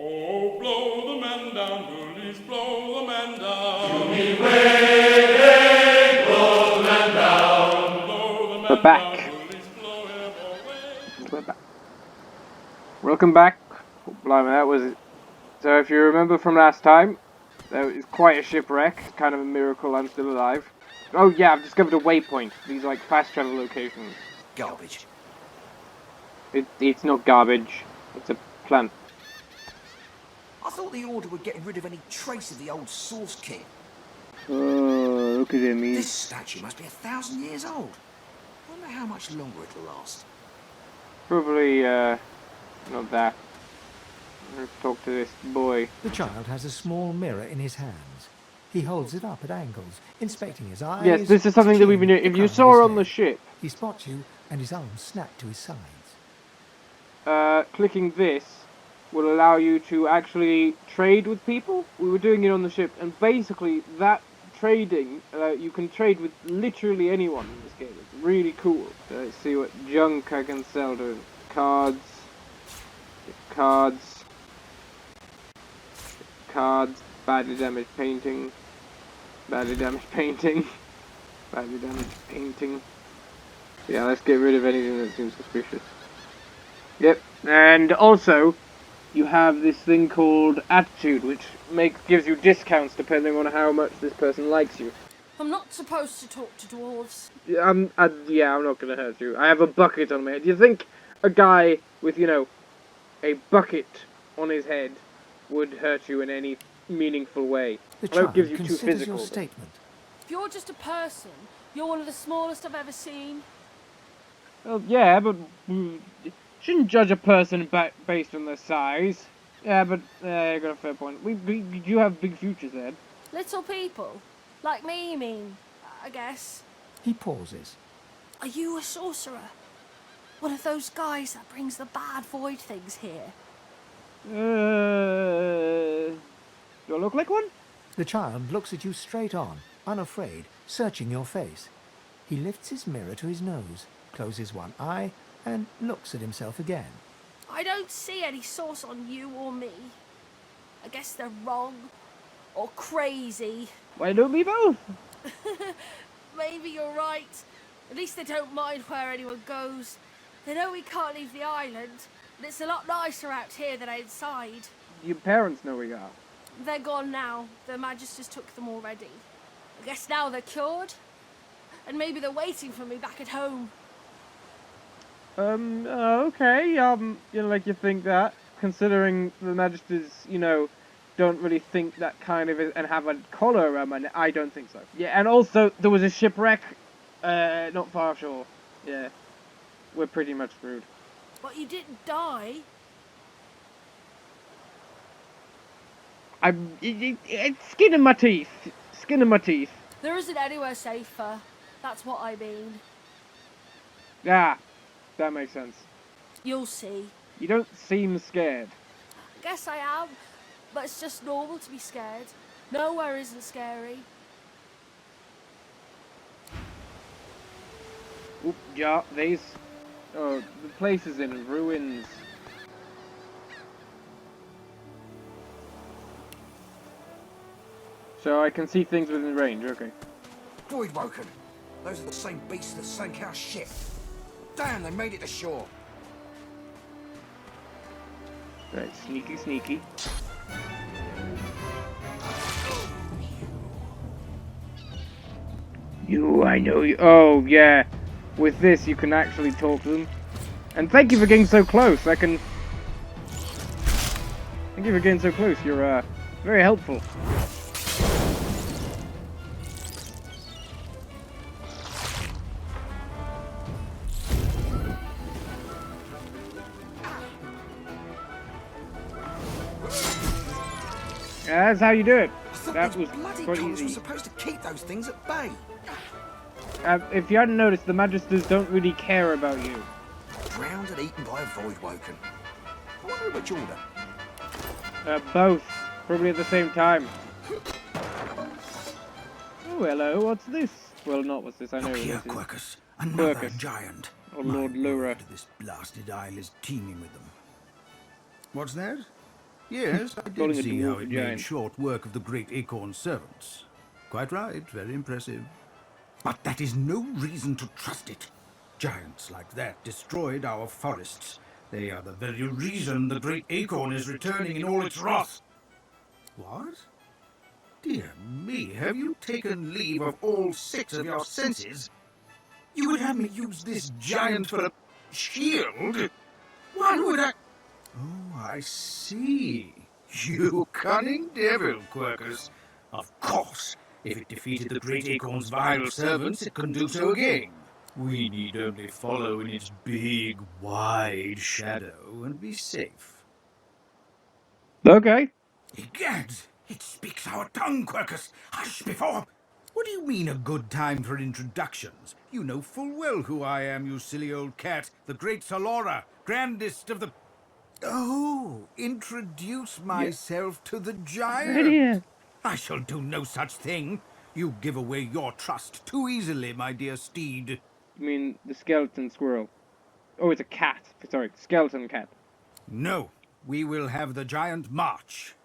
Oh, blow the man down, bullies, blow the man down. We're back. We're back. Welcome back. Oh, blimey, that was... So if you remember from last time, that was quite a shipwreck. Kind of a miracle I'm still alive. Oh yeah, I've discovered a waypoint. These like fast travel locations. Garbage. It's not garbage. It's a plant. I thought the Order would get rid of any trace of the old Source King. Oh, look at him. This statue must be 1,000 years old. I wonder how much longer it'll last. Probably, not that. Let's talk to this boy. The child has a small mirror in his hands. He holds it up at angles, inspecting his eyes. Yes, this is something that we've been doing. If you saw her on the ship... He spots you, and his arms snap to his sides. Clicking this will allow you to actually trade with people. We were doing it on the ship, and basically that trading, you can trade with literally anyone in this game. It's really cool. So let's see what junk I can sell to cards, badly damaged painting, badly damaged painting. Yeah, let's get rid of anything that seems suspicious. Yep, and also you have this thing called attitude, which gives you discounts depending on how much this person likes you. I'm not supposed to talk to dwarves. Yeah, I'm not gonna hurt you. I have a bucket on my head. Do you think a guy with, you know, a bucket on his head would hurt you in any meaningful way? The I know it child gives you too considers physical. your statement. If you're just a person, you're one of the smallest I've ever seen. Well, yeah, but shouldn't judge a person based on their size. Yeah, but you got a fair point. You have big futures, Ed. Little people. Like me, you mean, I guess. He pauses. Are you a sorcerer? One of those guys that brings the bad void things here? Do I look like one? The child looks at you straight on, unafraid, searching your face. He lifts his mirror to his nose, closes one eye, and looks at himself again. I don't see any source on you or me. I guess they're wrong. Or crazy. Why don't we both? Maybe you're right. At least they don't mind where anyone goes. They know we can't leave the island, and it's a lot nicer out here than outside. Your parents know we are. They're gone now. The Magisters took them already. I guess now they're cured. And maybe they're waiting for me back at home. Okay, you think that, considering the Magisters, don't really think that kind of and have a collar around my neck. I don't think so. Yeah, and also, there was a shipwreck, not far ashore. Yeah, we're pretty much screwed. But you didn't die. It's skin in my teeth. Skin in my teeth. There isn't anywhere safer. That's what I mean. Yeah, that makes sense. You'll see. You don't seem scared. I guess I am, but it's just normal to be scared. Nowhere isn't scary. Oop, yeah, these... Oh, the place is in ruins. So I can see things within range, okay. Void Woken. Those are the same beasts that sank our ship. Damn, they made it ashore. Right, sneaky. I know you. Oh, yeah. With this, you can actually talk to them. And thank you for getting so close. Thank you for getting so close. You're, very helpful. That's how you do it. That was bloody quite colours were easy. supposed to keep those things at bay. If you hadn't noticed, the Magisters don't really care about you. Drowned and eaten by a Void Woken. I wonder which order. Both. Probably at the same time. Oh, hello, what's this? Well, not what's this, I know Look what here, this is. Quercus. Another Quercus. giant. Oh, Lord My Lura. word, this blasted isle is teeming with them. What's that? Yes, I Calling did a see how dwarf a it made giant. short work of the great acorn servants. Quite right, very impressive. But that is no reason to trust it. Giants like that destroyed our forests. They are the very reason the great acorn is returning in all its wrath. What? Dear me, have you taken leave of all 6 of your senses? You would have me use this giant for a shield? Why would I... Oh, I see. You cunning devil, Quercus. Of course, if it defeated the great acorn's vile servants, it can do so again. We need only follow in its big, wide shadow and be safe. Okay. Egads! It speaks our tongue, Quercus! Hush before... What do you mean a good time for introductions? You know full well who I am, you silly old cat. The great Salora, grandest of the... Oh, introduce myself to the Right here. giant. I shall do no such thing. You give away your trust too easily, my dear steed. You mean the skeleton squirrel? Oh, it's a cat. Sorry, skeleton cat. No, we will have the giant march.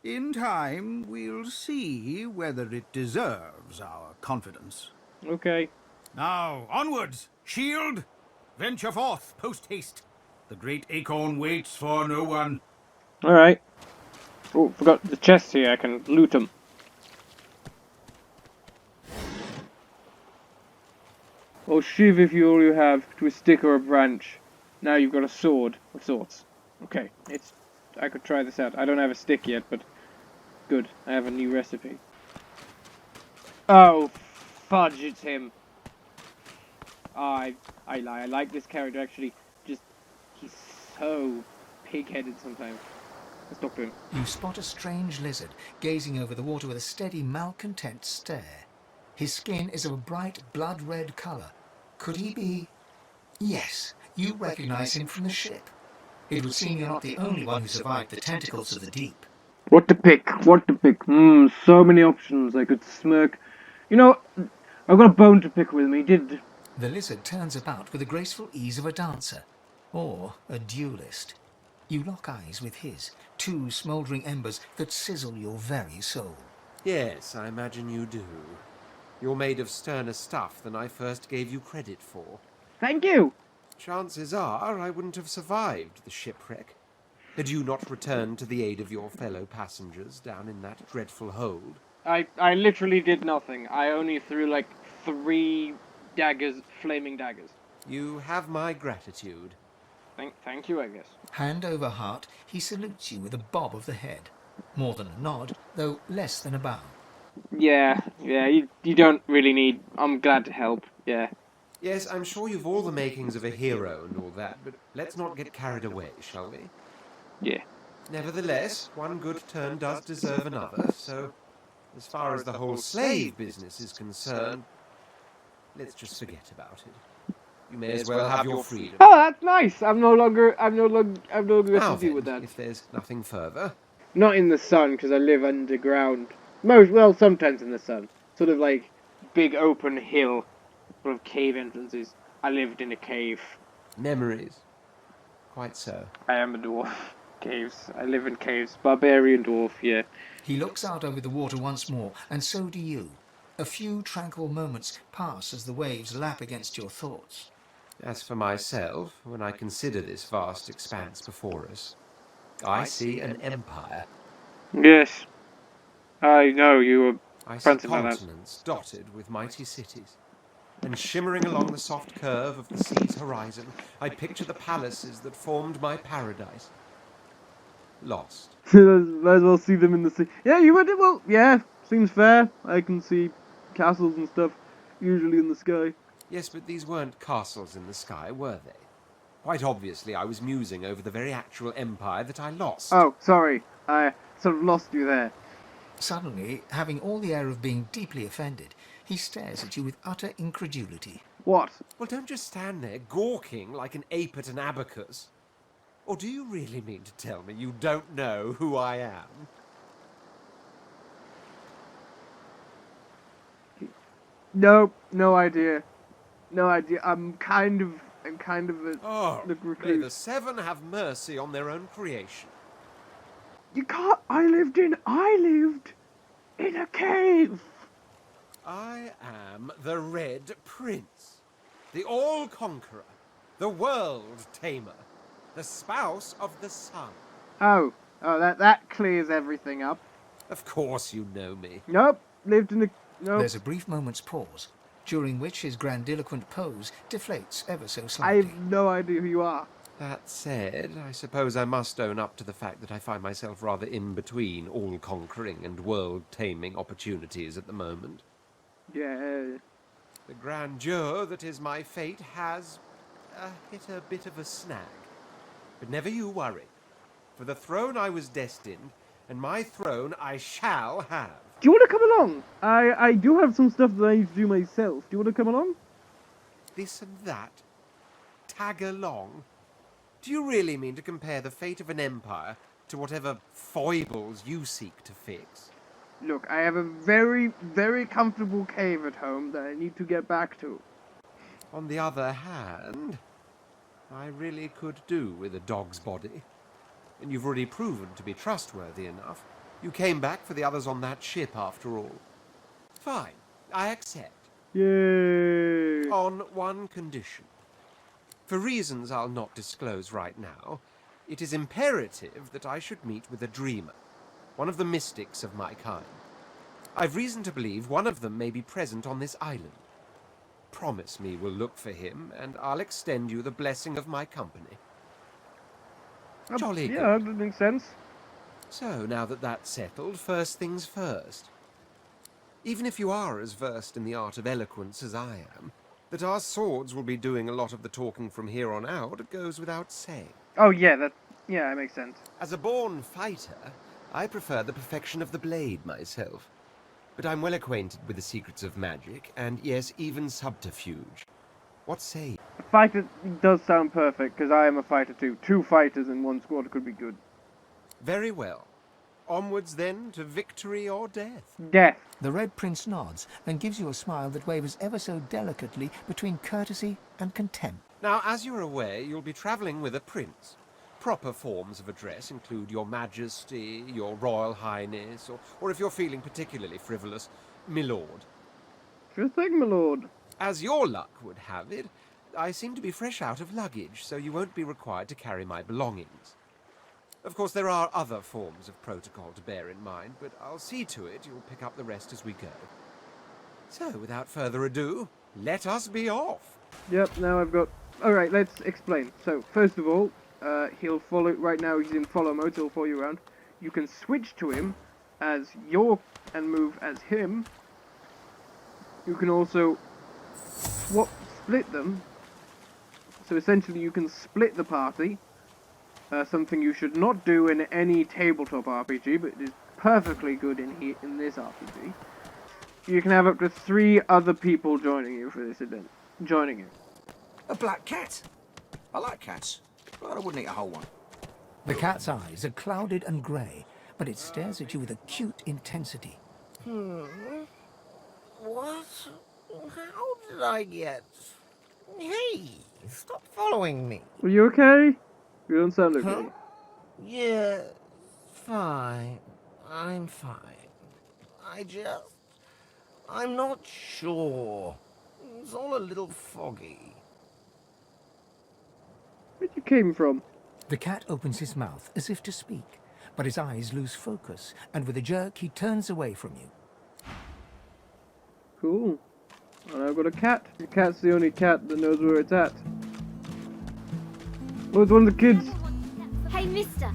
In time, we'll see whether it deserves our confidence. Okay. Now, onwards! Shield! Venture forth, post-haste. The great acorn waits for no one. Alright. Oh, forgot the chest here. I can loot them. Or shiv if you all you have to a stick or a branch. Now you've got a sword of sorts. Okay, I could try this out. I don't have a stick yet, but good. I have a new recipe. Oh, fudge! It's him. I lie. I like this character actually. Just he's so pig-headed sometimes. Let's talk to him. You spot a strange lizard gazing over the water with a steady, malcontent stare. His skin is of a bright, blood-red colour. Could he be... Yes, you recognize him from the ship. It would seem you're not the only one who survived the tentacles of the deep. What to pick? What to pick? So many options. I could smirk. You know, I've got a bone to pick with me. The lizard turns about with the graceful ease of a dancer, or a duelist. You lock eyes with his, 2 smouldering embers that sizzle your very soul. Yes, I imagine you do. You're made of sterner stuff than I first gave you credit for. Thank you. Chances are I wouldn't have survived the shipwreck had you not returned to the aid of your fellow passengers down in that dreadful hold. I literally did nothing. I only threw like 3 daggers, flaming daggers. You have my gratitude. Thank you, I guess. Hand over heart, he salutes you with a bob of the head. More than a nod, though less than a bow. Yeah, you don't really need... I'm glad to help, yeah. Yes, I'm sure you've all the makings of a hero and all that, but let's not get carried away, shall we? Yeah. Nevertheless, one good turn does deserve another, so as far as the whole slave business is concerned, let's just forget about it. You may as well have your freedom. Oh, that's nice! I'm no longer have Now to deal with then, that. if there's nothing further. Not in the sun, because I live underground. Well, sometimes in the sun. Sort of like big open hill, full of cave entrances. I lived in a cave. Memories. Quite so. I am a dwarf. Caves. I live in caves. Barbarian dwarf, yeah. He looks out over the water once more, and so do you. A few tranquil moments pass as the waves lap against your thoughts. As for myself, when I consider this vast expanse before us, I see an empire. Yes. I know, you were I see fancy about that. continents dotted with mighty cities. And shimmering along the soft curve of the sea's horizon, I picture the palaces that formed my paradise. Lost. Might as well see them in the sea. Yeah, you would. Well, yeah, seems fair. I can see castles and stuff, usually in the sky. Yes, but these weren't castles in the sky, were they? Quite obviously, I was musing over the very actual empire that I lost. Oh, sorry. I sort of lost you there. Suddenly, having all the air of being deeply offended, he stares at you with utter incredulity. What? Well, don't just stand there gawking like an ape at an abacus. Or do you really mean to tell me you don't know who I am? Nope, no idea. No idea. I'm kind of a Oh, look may recluse. the seven have mercy on their own creation. You can't. I lived in a cave. I am the Red Prince, the All-Conqueror, the World Tamer, the spouse of the sun. Oh, that clears everything up. Of course you know me. Nope, lived in a. Nope. There's a brief moment's pause, during which his grandiloquent pose deflates ever so I slightly. have no idea who you are. That said, I suppose I must own up to the fact that I find myself rather in between all-conquering and world-taming opportunities at the moment. Yeah. The grandeur that is my fate has hit a bit of a snag. But never you worry. For the throne I was destined, and my throne I shall have. Do you want to come along? I do have some stuff that I need to do myself. Do you want to come along? This and that. Tag along. Do you really mean to compare the fate of an empire to whatever foibles you seek to fix? Look, I have a very, very comfortable cave at home that I need to get back to. On the other hand, I really could do with a dog's body. And you've already proven to be trustworthy enough. You came back for the others on that ship, after all. Fine, I accept. Yay! On one condition. For reasons I'll not disclose right now, it is imperative that I should meet with a dreamer, one of the mystics of my kind. I've reason to believe one of them may be present on this island. Promise me we'll look for him, and I'll extend you the blessing of my company. Jolly good. Yeah, that makes sense. So, now that that's settled, first things first. Even if you are as versed in the art of eloquence as I am, that our swords will be doing a lot of the talking from here on out goes without saying. Oh yeah, that makes sense. As a born fighter, I prefer the perfection of the blade myself. But I'm well acquainted with the secrets of magic, and yes, even subterfuge. What say you? A fighter does sound perfect, because I am a fighter too. 2 fighters in 1 squad could be good. Very well. Onwards then to victory or death. Death. The Red Prince nods and gives you a smile that wavers ever so delicately between courtesy and contempt. Now, as you're aware, you'll be travelling with a prince. Proper forms of address include Your Majesty, Your Royal Highness, or if you're feeling particularly frivolous, Milord. Sure thing, my lord. As your luck would have it, I seem to be fresh out of luggage, so you won't be required to carry my belongings. Of course, there are other forms of protocol to bear in mind, but I'll see to it you'll pick up the rest as we go. So, without further ado, let us be off. Yep, now I've got... Alright, let's explain. So, first of all, he'll follow... Right now he's in follow mode, so he'll follow you around. You can switch to him as your... and move as him. You can also split them. So essentially you can split the party. Something you should not do in any tabletop RPG, but it is perfectly good in this RPG. You can have up to 3 other people joining you for this event. Joining you. A black cat. I like cats, but I wouldn't eat a whole one. The cat's eyes are clouded and grey, but it stares at you with acute intensity. What? How did I get... Hey, stop following me. Are you okay? You don't sound okay. Huh? Yeah, fine. I'm fine. I'm not sure. It's all a little foggy. Where you came from? The cat opens his mouth as if to speak, but his eyes lose focus, and with a jerk he turns away from you. Cool. And I've got a cat. The cat's the only cat that knows where it's at. Oh, it's one of the kids. Hey, mister.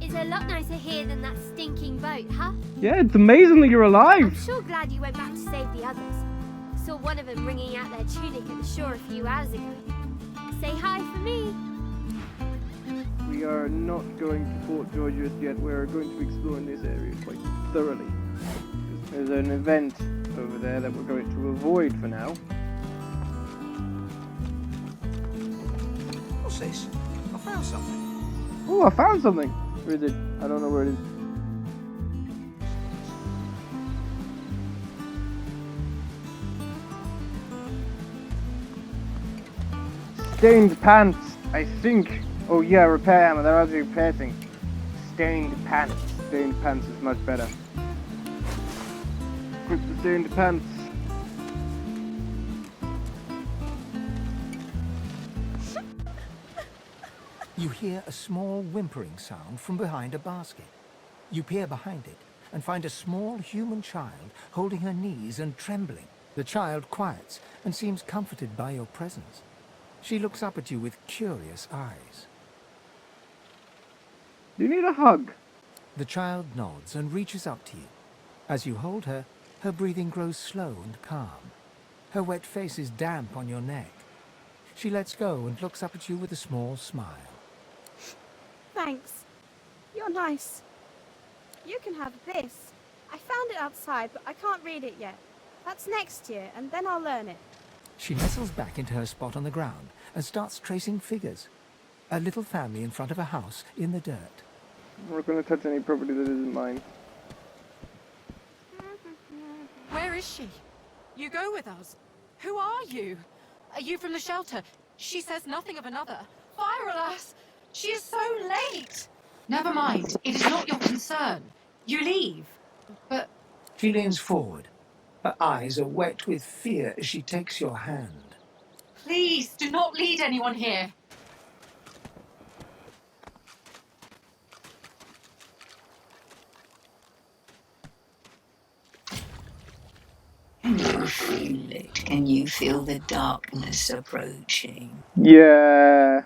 It's a lot nicer here than that stinking boat, huh? Yeah, it's amazing that you're I'm alive. sure glad you went back to save the others. Saw one of them wringing out their tunic at the shore a few hours ago. Say hi for me. We are not going to Fort George just yet. We're going to be exploring this area quite thoroughly. There's an event over there that we're going to avoid for now. What's this? I found something. Oh, I found something. Where is it? I don't know where it is. Stained pants, I think. Oh yeah, repair hammer. That was a repair thing. stained pants. Stained pants is much better. Equip the stained pants. You hear a small whimpering sound from behind a basket. You peer behind it and find a small human child holding her knees and trembling. The child quiets and seems comforted by your presence. She looks up at you with curious eyes. Do you need a hug? The child nods and reaches up to you. As you hold her, her breathing grows slow and calm. Her wet face is damp on your neck. She lets go and looks up at you with a small smile. Thanks. You're nice. You can have this. I found it outside, but I can't read it yet. That's next year, and then I'll learn it. She nestles back into her spot on the ground and starts tracing figures. A little family in front of a house in the dirt. I'm not going to touch any property that isn't mine. Where is she? You go with us. Who are you? Are you from the shelter? She says nothing of another. Fire, alas! She is so late! Never mind. It is not your concern. You leave. But... She leans forward. Her eyes are wet with fear as she takes your hand. Please, do not lead anyone here. Can you feel it? Can you feel the darkness approaching? Yeah.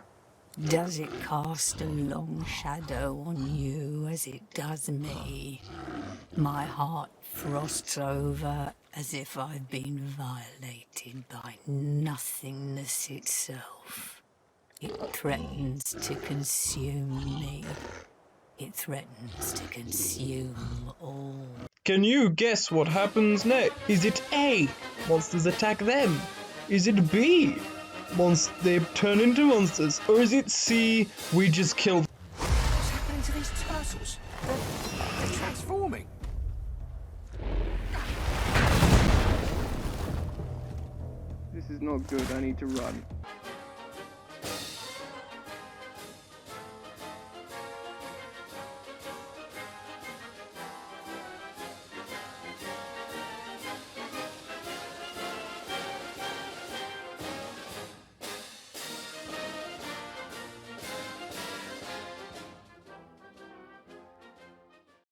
Does it cast a long shadow on you as it does me? My heart frosts over as if I've been violated by nothingness itself. It threatens to consume me. It threatens to consume all. Can you guess what happens next? Is it A, monsters attack them? Is it B, they turn into monsters? Or is it C, we just kill them? What's happening to these turtles? They're transforming. This is not good. I need to run.